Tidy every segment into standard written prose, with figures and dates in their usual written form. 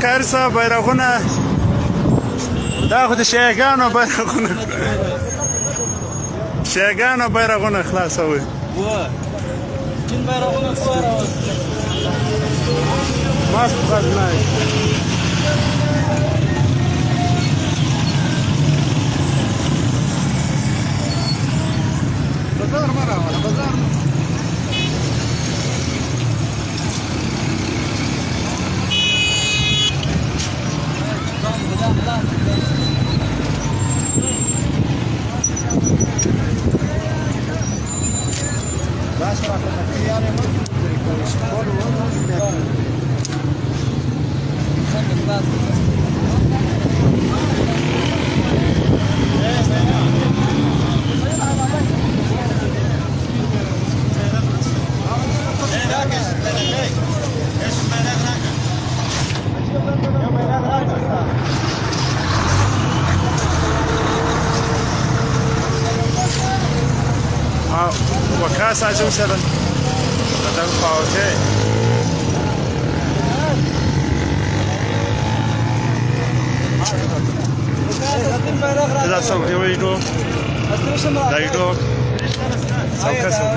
کاري صاحب بیرغونه دا خو د شیعهګانو بیرغونه شیعهګانو بیرغونه خلاصوي چین بیرغونه څواره مست غزنای بازار ما راوړه بازار وكاس عجوز سلام بدل فاوتي إذا سوف يويدو دايدو سوف كسر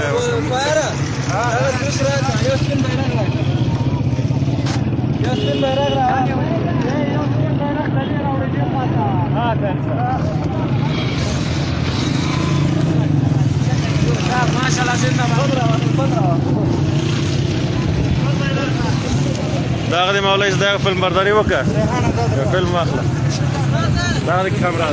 داغ دي مولاي داغ فيلم برداري وكا فيلم اخلا داغ دي كاميرا